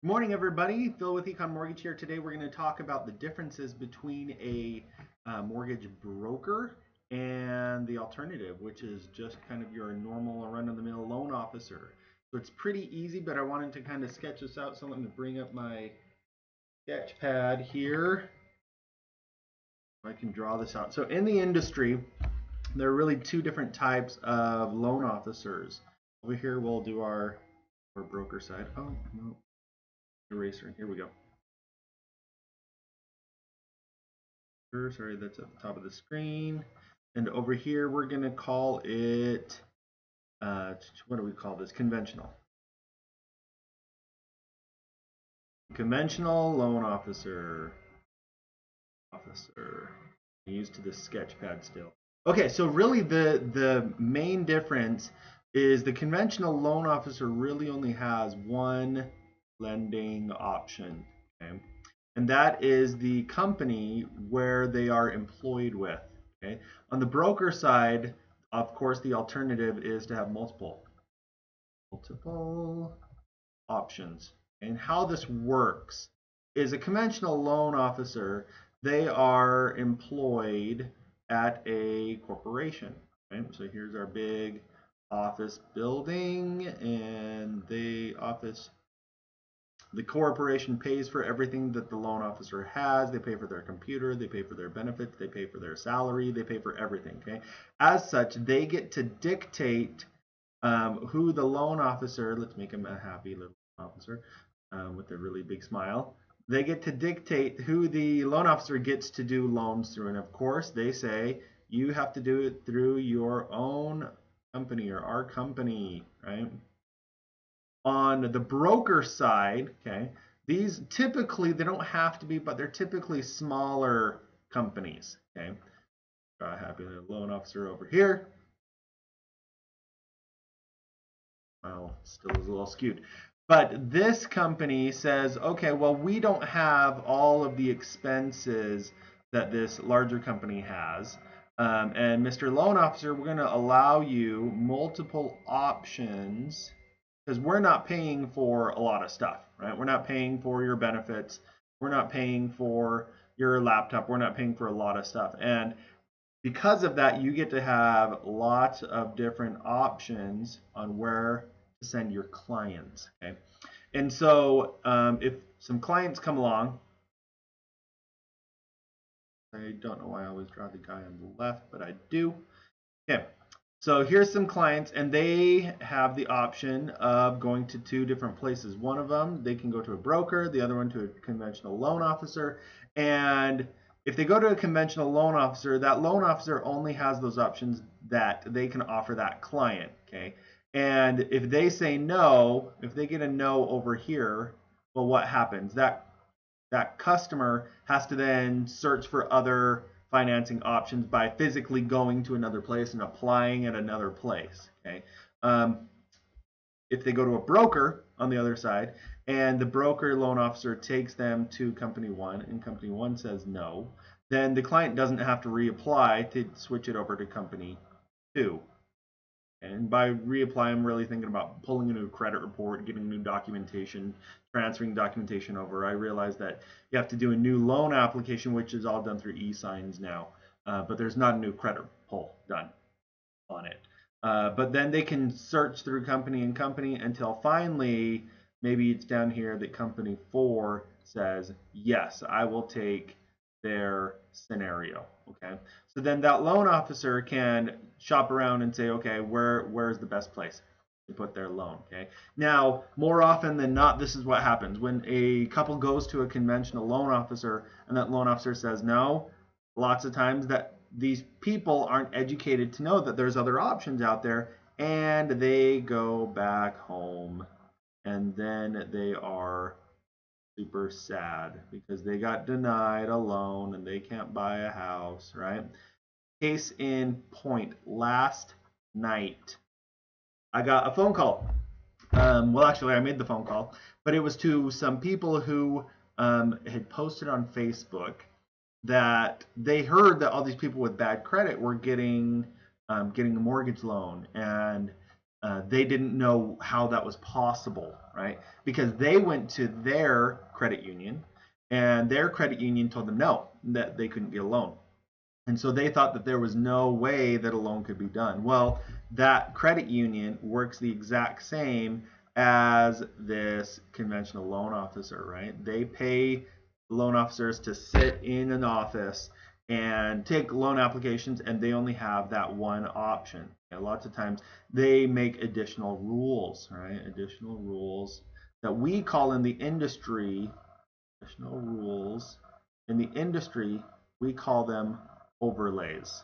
Good morning, everybody. Phil with Econ Mortgage here. Today, we're going to talk about the differences between a mortgage broker and the alternative, which is just kind of your normal run-of-the-mill loan officer. So it's pretty easy, but I wanted to kind of sketch this out. So let me bring up my sketch pad here. I can draw this out. So in the industry, there are really two different types of loan officers. Over here, we'll do our broker side. Oh, no, eraser. Here we go. Sorry, that's at the top of the screen. And over here, we're going to call it, what do we call this? Conventional. Conventional loan officer. I'm used to this sketch pad still. Okay, so really the main difference is the conventional loan officer really only has one lending option. Okay? And that is the company where they are employed with. Okay. On the broker side, of course, the alternative is to have multiple options. And how this works is a conventional loan officer, they are employed at a corporation. Right? So here's our big office building, and the corporation pays for everything that the loan officer has. They pay for their computer, they pay for their benefits, they pay for their salary, they pay for everything. Okay. As such, they get to dictate who the loan officer. Let's make him a happy little officer with a really big smile. They get to dictate who the loan officer gets to do loans through, and of course, they say you have to do it through your own company or our company, right? On the broker side, okay, these typically, they don't have to be, but they're typically smaller companies. Okay, got a happy little loan officer over here. Well, still is a little skewed. But this company says, okay, well, we don't have all of the expenses that this larger company has. And Mr. Loan Officer, we're going to allow you multiple options because we're not paying for a lot of stuff, right? We're not paying for your benefits. We're not paying for your laptop. We're not paying for a lot of stuff. And because of that, you get to have lots of different options on where to send your clients. Okay. And so if some clients come along, I don't know why I always draw the guy on the left, but I do. Okay. So here's some clients, and they have the option of going to two different places. One of them, they can go to a broker, the other one to a conventional loan officer. And if they go to a conventional loan officer, that loan officer only has those options that they can offer that client. Okay. And if they say no, if they get a no over here, well, what happens? That customer has to then search for other financing options by physically going to another place and applying at another place. Okay. Um, if they go to a broker on the other side and the broker loan officer takes them to company one and company one says no, then the client doesn't have to reapply to switch it over to company two. And by reapply, I'm really thinking about pulling a new credit report, getting new documentation, transferring documentation over. I realize that you have to do a new loan application, which is all done through e-signs now, but there's not a new credit pull done on it. But then they can search through company and company until finally, maybe it's down here that company four says, yes, I will take their scenario. Okay. So then that loan officer can shop around and say, okay, where's the best place to put their loan? Okay. Now, more often than not, this is what happens when a couple goes to a conventional loan officer and that loan officer says no. Lots of times that these people aren't educated to know that there's other options out there, and they go back home, and then they are super sad because they got denied a loan and they can't buy a house, right? Case in point, last night I got a phone call. Well, actually, I made the phone call, but it was to some people who had posted on Facebook that they heard that all these people with bad credit were getting a mortgage loan, and they didn't know how that was possible, right? Because they went to their credit union, and their credit union told them no, that they couldn't get a loan. And so they thought that there was no way that a loan could be done. Well, that credit union works the exact same as this conventional loan officer, right? They pay loan officers to sit in an office and take loan applications, and they only have that one option. And lots of times they make additional rules, right? Additional rules that we call in the industry, additional rules in the industry, we call them overlays.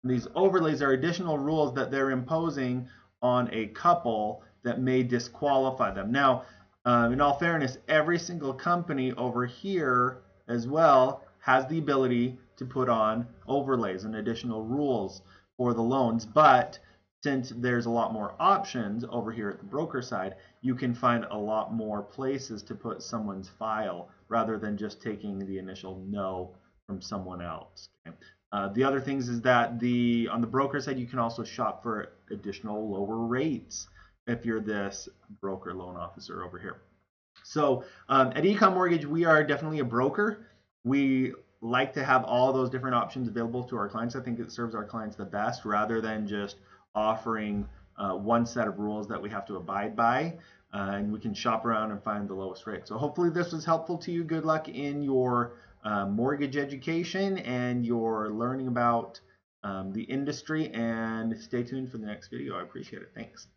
And these overlays are additional rules that they're imposing on a couple that may disqualify them. Now, in all fairness, every single company over here as well has the ability to put on overlays and additional rules for the loans, but since there's a lot more options over here at the broker side, you can find a lot more places to put someone's file rather than just taking the initial no from someone else. Okay? The other things is that on the broker side, you can also shop for additional lower rates if you're this broker loan officer over here. So at Econ Mortgage, we are definitely a broker. We like to have all those different options available to our clients. I think it serves our clients the best rather than just offering one set of rules that we have to abide by. And we can shop around and find the lowest rate. So hopefully this was helpful to you. Good luck in your mortgage education and your learning about the industry, and stay tuned for the next video. I appreciate it. Thanks.